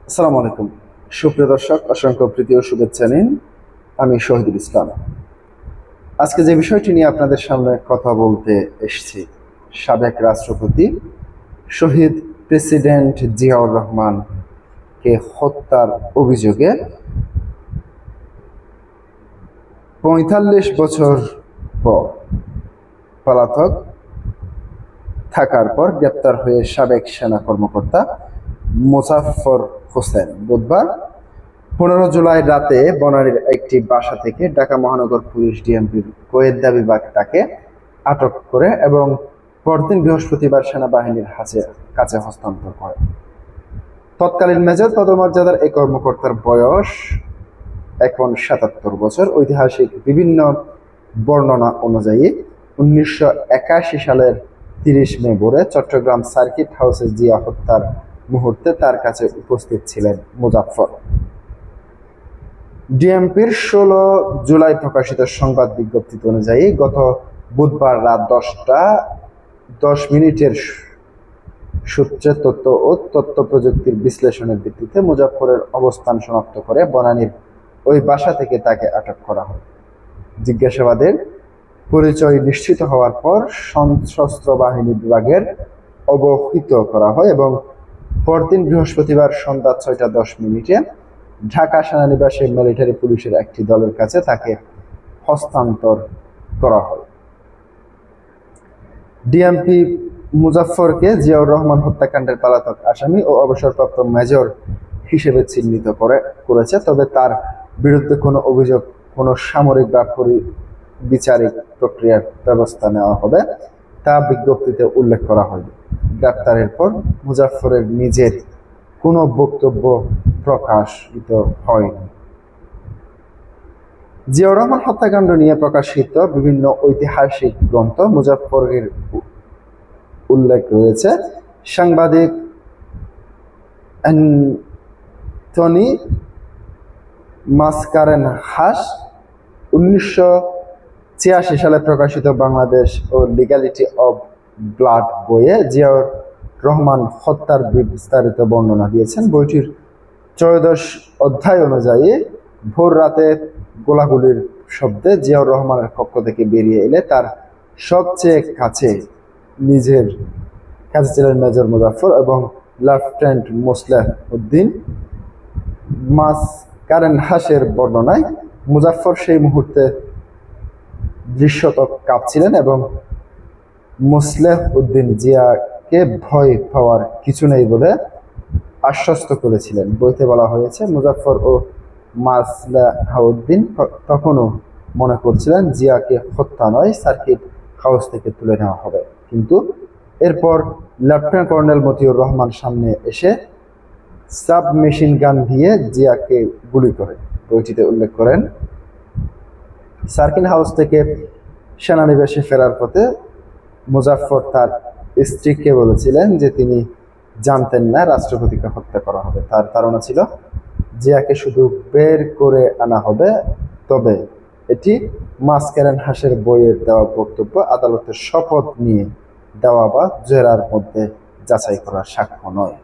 আসসালামু আলাইকুম সুপ্রিয় দর্শক, অসংখ্য প্রীতি ও শুভেচ্ছা নিন। আমি শহীদুল ইসলাম। আজকে যে বিষয়টি নিয়ে আপনাদের সামনে কথা বলতে এসেছি, সাবেক রাষ্ট্রপতি শহীদ প্রেসিডেন্ট জিয়াউর রহমানকে হত্যার অভিযোগে ৪৫ বছর পর পলাতক থাকার পর গ্রেপ্তার হয়ে সাবেক সেনা কর্মকর্তা মোজাফফর হোসেন বুধবার ১৫ জুলাই রাতে বনানীর একটি বাসা থেকে ঢাকা মহানগর পুলিশ ডিএমপির গোয়েন্দা বিভাগ তাকে আটক করে এবং পরদিন বৃহস্পতিবার সেনাবাহিনীর কাছে হস্তান্তর করে। তৎকালীন মেজর পদমর্যাদার এই কর্মকর্তার বয়স এখন ৭৭ বছর। ঐতিহাসিক বিভিন্ন বর্ণনা অনুযায়ী ১৯৮১ সালের ৩০ মে ভোরে চট্টগ্রাম সার্কিট হাউসে জিয়া হত্যার মুহূর্তে তার কাছে উপস্থিত ছিলেন মোজাফফর। ডিএমপির ১৬ জুলাই প্রকাশিত সংবাদ বিজ্ঞপ্তি অনুযায়ী গত বুধবার রাত ১০টা ১০ সূত্রে তথ্য ও তথ্য প্রযুক্তির বিশ্লেষণের ভিত্তিতে মুজাফফরের অবস্থান শনাক্ত করে বনানীর ওই বাসা থেকে তাকে আটক করা হয়। জিজ্ঞাসাবাদের পরিচয় নিশ্চিত হওয়ার পর সশস্ত্র বাহিনী বিভাগের অবহিত করা হয় এবং পরদিন বৃহস্পতিবার সন্ধ্যা ৬টা ১০ ঢাকা সেনানিবাসে মিলিটারি পুলিশের একটি দলের কাছে তাকে হস্তান্তর করা হয়। ডিএমপি মুজাফফরকে জিয়াউর রহমান হত্যাকাণ্ডের পলাতক আসামি ও অবসরপ্রাপ্ত মেজর হিসেবে চিহ্নিত করেছে, তবে তার বিরুদ্ধে কোনো অভিযোগ, কোনো সামরিক বা বিচারিক প্রক্রিয়ার ব্যবস্থা নেওয়া হবে তা বিজ্ঞপ্তিতে উল্লেখ করা হয়নি। গ্রেপ্তারের পর মুজাফফরের নিজের কোনো বক্তব্য প্রকাশিত হয়নি। জিয়াউর রহমান হত্যাকাণ্ড নিয়ে প্রকাশিত বিভিন্ন ঐতিহাসিক গ্রন্থ মুজাফফরের উল্লেখ রয়েছে। সাংবাদিক অ্যান্টনি মাসকারেনহাস ১৯৮৬ সালে প্রকাশিত বাংলাদেশ ও লিগ্যালিটি অব ব্লাড বইয়ে জিয়াউর রহমান হত্যার বিস্তারিত বর্ণনা দিয়েছেন। বইটির ১৪ অধ্যায় অনুযায়ী ভোর রাতে গোলাগুলির শব্দে জিয়াউর রহমানের কক্ষ থেকে বেরিয়ে এলে তার সবচেয়ে নিজের কাছে ছিলেন মেজর মোজাফফর এবং লেফটেন্যান্ট মোসলেহ উদ্দিন। মাসকারেনহাসের বর্ণনায় মুজাফফর সেই মুহূর্তে দৃশ্যত কাঁপছিলেন এবং মোসলেহ উদ্দিন জিয়াকে ভয় পাওয়ার কিছু নেই বলে আশ্বস্ত করেছিলেন। বইতে বলা হয়েছে, মুজাফফর ও মাসলেহউদ্দিন তখনও মনে করছিলেন জিয়াকে হত্যা নয়, সার্কিট হাউস থেকে তুলে নেওয়া হবে, কিন্তু এরপর লেফটেন্যান্ট কর্নেল মতিউর রহমান সামনে এসে সাবমেশিন গান দিয়ে জিয়াকে গুলি করে। বইটিতে উল্লেখ করেন, সার্কিট হাউস থেকে সেনানিবাসে ফেরার পথে মুজাফফর তার স্ত্রীকে বলেছিলেন যে তিনি জানতেন না রাষ্ট্রপতিকে হত্যা করা হবে। তার ধারণা ছিল জিয়াকে শুধু বের করে আনা হবে। তবে এটি মাসকারেনহাসের বইয়ের দেওয়া বক্তব্য, আদালতের শপথ নিয়ে দেওয়া বা জেরার মধ্যে যাচাই করার সাক্ষ্য নয়।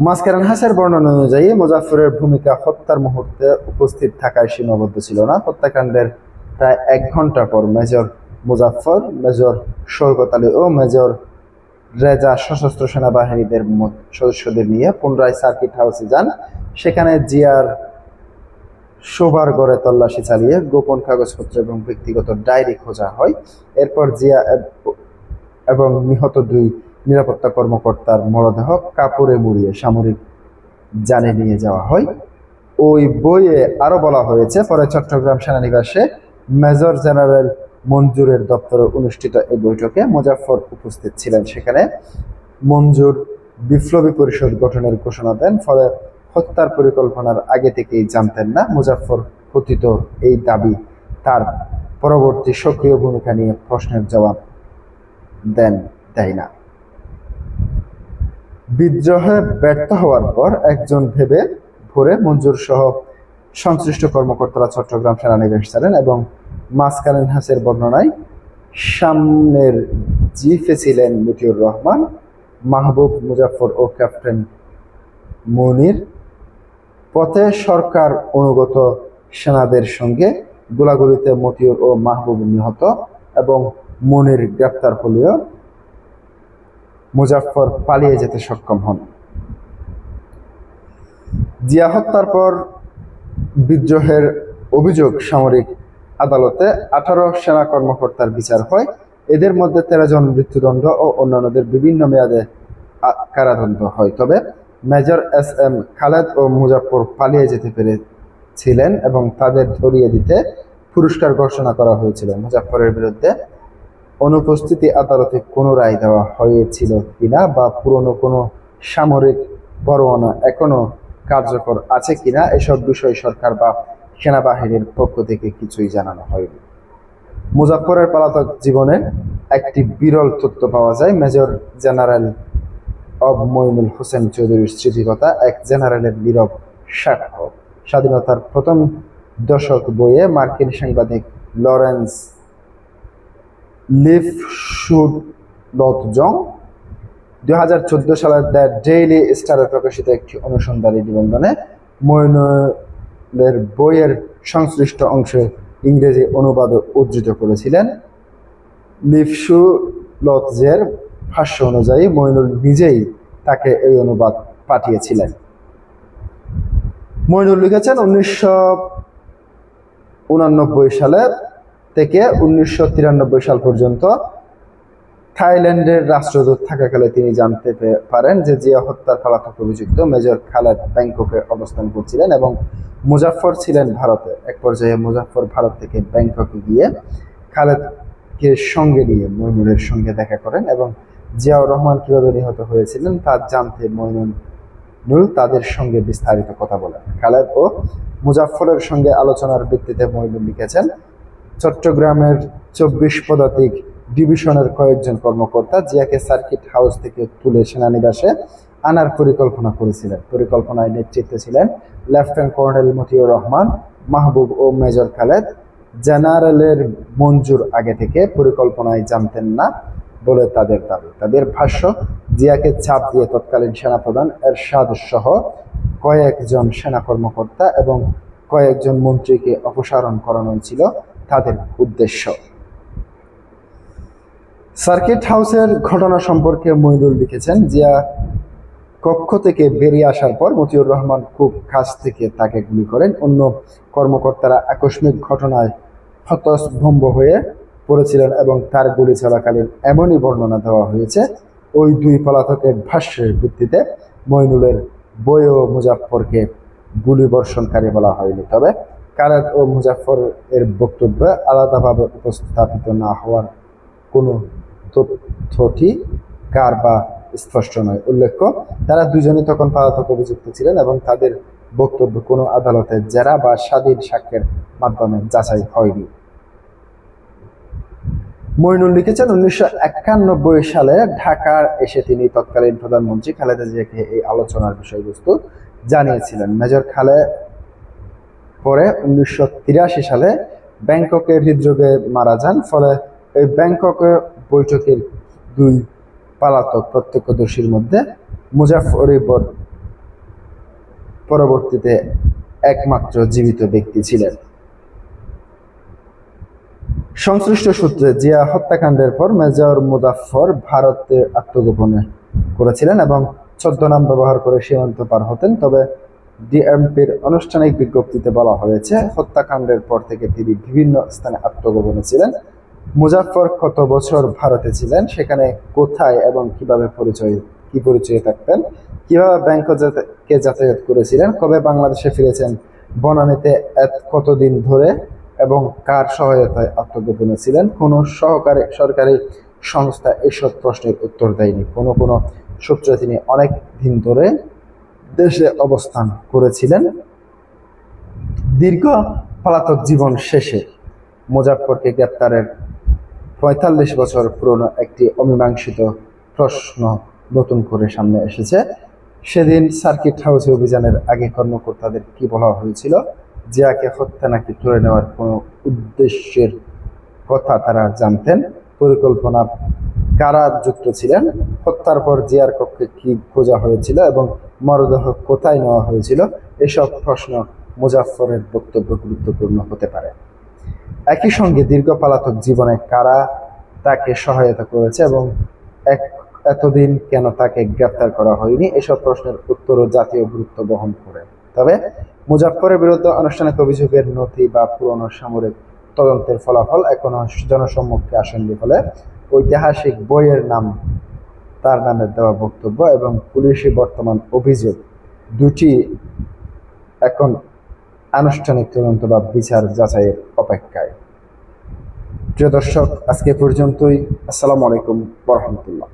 মাসকারেনহাসের বর্ণনা অনুযায়ী মুজাফফরের ভূমিকা হত্যার মুহূর্তে উপস্থিত থাকায় সীমাবদ্ধ ছিল না। হত্যাকাণ্ডের প্রায় ১ ঘন্টা পর মেজর মুজাফফর, মেজর শওকত আলী ও মেজর রেজা সশস্ত্র সেনাবাহিনীদের সদস্যদের নিয়ে পুনরায় সার্কিট হাউসে যান। সেখানে জিয়ার শোবার ঘরে তল্লাশি চালিয়ে গোপন কাগজপত্র এবং ব্যক্তিগত ডায়েরি খোঁজা হয়। এরপর জিয়া এবং নিহত ২ নিরাপত্তা কর্মকর্তার মরদেহ কাপড়ে মুড়িয়ে সামরিক জানে নিয়ে যাওয়া হয়। ওই বইয়ে আরো বলা হয়েছে, পরে চট্টগ্রাম সেনানিবাসে মেজর জেনারেল মঞ্জুরের দপ্তরে অনুষ্ঠিত এই বৈঠকে মুজাফফর উপস্থিত ছিলেন। সেখানে মঞ্জুর বিপ্লবী পরিষদ গঠনের ঘোষণা দেন। ফলে হত্যার পরিকল্পনার আগে থেকেই জানতেন না মুজাফফর কথিত এই দাবি তার পরবর্তী সক্রিয় ভূমিকা নিয়ে প্রশ্নের জবাব দেয় না। বিদ্রোহে ব্যর্থ হওয়ার পর একজন ভেবে ভোরে মঞ্জুর সহ সংশ্লিষ্ট কর্মকর্তারা চট্টগ্রাম সেনানিবাস ছাড়েন এবং মাসকারেনহাসের বর্ণনায় সামনের জিফে ছিলেন মতিউর রহমান মাহবুব মুজাফফর ও ক্যাপ্টেন মনির। পথে সরকার অনুগত সেনাদের সঙ্গে গোলাগুলিতে মতিউর ও মাহবুব নিহত এবং মনির গ্রেপ্তার হলেও মুজাফফর পালিয়ে যেতে সক্ষম হন। জিয়া হত্যার পর বিদ্রোহের অভিযোগ সামরিক আদালতে 18 সেনা কর্মকর্তার বিচার হয়। এদের মধ্যে 13 জন মৃত্যুদণ্ড ও অন্যান্যদের বিভিন্ন মেয়াদে কারাদণ্ড হয়। তবে মেজর SM খালেদ ও মুজাফফর পালিয়ে যেতে পেরেছিলেন এবং তাদের ধরিয়ে দিতে পুরস্কার ঘোষণা করা হয়েছিল। মুজাফফরের বিরুদ্ধে অনুপস্থিতি আদালতে কোনো রায় দেওয়া হয়েছিল কিনা বা পুরনো কোনো সামরিক পরোয়ানা এখনো কার্যকর আছে কিনা এসব বিষয় সরকার বা সেনাবাহিনীর পক্ষ থেকে কিছুই জানানো হয়নি। মুজাফফরের পলাতক জীবনে একটি বিরল তথ্য পাওয়া যায়। মেজর জেনারেল অব মইনুল হোসেন চৌধুরীর স্মৃতিকথা, এক জেনারেলের নীরব সাক্ষ্য। স্বাধীনতার প্রথম দশক বইয়ে মার্কিন সাংবাদিক লরেন্স লিফশুলৎজং 2014 সালের দ্য ডেইলি স্টারে প্রকাশিত একটি অনুসন্ধানী নিবন্ধনে মইনুলের বইয়ের সংশ্লিষ্ট অংশে ইংরেজি অনুবাদ উদ্ধৃত করেছিলেন। লিফশুলৎজের ভাষ্য অনুযায়ী মইনুল নিজেই তাকে এই অনুবাদ পাঠিয়েছিলেন। মইনুল লিখেছেন 1989 সালে থেকে 1993 সাল পর্যন্ত থাইল্যান্ডের রাষ্ট্রদূত থাকাকালে তিনি জানতে পারেন যে জিয়া হত্যার পলাতক অভিযুক্ত মেজর খালেদ ব্যাংককে অবস্থান করছিলেন এবং মুজাফফর ছিলেন ভারতে। এক পর্যায়ে মুজাফফর ভারত থেকে ব্যাংককে গিয়ে খালেদকে সঙ্গে নিয়ে মইনুলের সঙ্গে দেখা করেন এবং জিয়াউর রহমান কিভাবে নিহত হয়েছিলেন তা জানতে মইনুল তাদের সঙ্গে বিস্তারিত কথা বলেন। খালেদ ও মুজাফফরের সঙ্গে আলোচনার ভিত্তিতে মইনুল লিখেছেন, চট্টগ্রামের 24 পদাতিক ডিভিশনের কয়েকজন কর্মকর্তা জিয়াকে সার্কিট হাউস থেকে তুলে সেনানিবাসে আনার পরিকল্পনা করেছিলেন। পরিকল্পনায় নেতৃত্বে ছিলেন লেফটেন্যান্ট কর্নেল মতিউর রহমান, মাহবুব ও মেজর খালেদ। জেনারেলের মঞ্জুর আগে থেকে পরিকল্পনায় জানতেন না বলে তাদের দাবি। তাদের ভাষ্য, জিয়াকে চাপ দিয়ে তৎকালীন সেনাপ্রধান এরশাদ সহ কয়েকজন সেনা কর্মকর্তা এবং কয়েকজন মন্ত্রীকে অপসারণ করানো ছিল তাদের উদ্দেশ্য। সার্কিট হাউসের ঘটনা সম্পর্কে মইনুল লিখেছেন, জিয়া কক্ষ থেকে বেরিয়ে আসার পর মতিউর রহমান খুব কাছ থেকে তাকে গুলি করেন। অন্য কর্মকর্তারা আকস্মিক ঘটনায় হতভম্ব হয়ে পড়েছিলেন এবং তার গুলি চলাকালীন এমনই বর্ণনা দেওয়া হয়েছে। ওই দুই পলাতকের ভাষ্যের ভিত্তিতে মইনুলের বইও মুজাফফরকে গুলিবর্ষণকারী বলা হয়নি। তবে খালেদ ও মুজাফফর এর বক্তব্য আলাদাভাবে উপস্থাপিত না হওয়ার কোনো তথ্যটি কার বা স্পষ্ট নয়। উল্লেখ্য, তারা দুজনই তখন পলাতক অভিযুক্ত ছিলেন এবং তাদের বক্তব্য কোনো আদালতের জেরা বা স্বাধীন সাক্ষ্যের মাধ্যমে যাচাই হয়নি। মইনুল লিখেছেন, 1991 সালে ঢাকা এসে তিনি তৎকালীন প্রধানমন্ত্রী খালেদা জিয়াকে এই আলোচনার বিষয়বস্তু জানিয়েছিলেন। মেজর খালেদ পরে 1983 সালে ব্যাংককে হৃদরোগে মারা যান। ফলে এই ব্যাংকক বৈঠকের দুই পলাতক প্রত্যক্ষদর্শীর মধ্যে মুজাফফরই পরবর্তীতে একমাত্র জীবিত ব্যক্তি ছিলেন। সংশ্লিষ্ট সূত্রে জিয়া হত্যাকাণ্ডের পর মেজর মুজাফফর ভারতে আত্মগোপন করেছিলেন এবং ছদ্মনাম ব্যবহার করে সীমান্ত পার হতেন। তবে ডিএমপির আনুষ্ঠানিক বিজ্ঞপ্তিতে বলা হয়েছে, হত্যাকাণ্ডের পর থেকে তিনি বিভিন্ন স্থানে আত্মগোপনে ছিলেন। মুজাফফর কত বছর ভারতে ছিলেন, সেখানে কোথায় এবং কিভাবে পরিচয়ে থাকতেন, কিভাবে ব্যাংককে যাতায়াত করেছিলেন, কবে বাংলাদেশে ফিরেছেন, বনানীতে কতদিন ধরে এবং কার সহায়তায় আত্মগোপনে ছিলেন, কোনো সরকারি সংস্থা এসব প্রশ্নের উত্তর দেয়নি। কোনো সূত্রে তিনি অনেক দিন ধরে দেশে অবস্থান করেছিলেন। দীর্ঘ পলাতক জীবন শেষে মুজাফফরকে গ্রেপ্তারের 45 বছর পুরনো একটি অমীমাংসিত প্রশ্ন নতুন করে সামনে এসেছে। সেদিন সার্কিট হাউসে অভিযানের আগে কর্মকর্তাদের কি বলা হয়েছিল? জিয়াকে হত্যা নাকি তুলে নেওয়ার কোনো উদ্দেশ্যের কথা তারা জানতেন? পরিকল্পনা কারা যুক্ত ছিলেন, হত্যার পর জিয়ার কক্ষে কি খোঁজা হয়েছিল এবং মরদেহ কোথায় নেওয়া হয়েছিল, এসব প্রশ্ন মুজাফফরের বক্তব্য গুরুত্বপূর্ণ হতে পারে। একই সঙ্গে দীর্ঘ পলাতক জীবনে কারা তাকে সহায়তা করেছে এবং এতদিন কেন তাকে গ্রেপ্তার করা হয়নি, এসব প্রশ্নের উত্তরও জাতীয় গুরুত্ব বহন করে। তবে মুজাফফরের বিরুদ্ধে আনুষ্ঠানিক অভিযোগের নথি বা পুরনো সামরিক তদন্তের ফলাফল এখনো জনসম্মুখে আসেনি ফলে ঐতিহাসিক বইয়ের নাম, তার নামে দেওয়া বক্তব্য এবং পুলিশি বর্তমান অভিযোগ দুটি এখন আনুষ্ঠানিক তদন্ত বা বিচার যাচাইয়ের অপেক্ষায়। প্রিয় দর্শক, আজকে পর্যন্তই। আসসালামু আলাইকুম ওয়া রাহমাতুল্লাহ।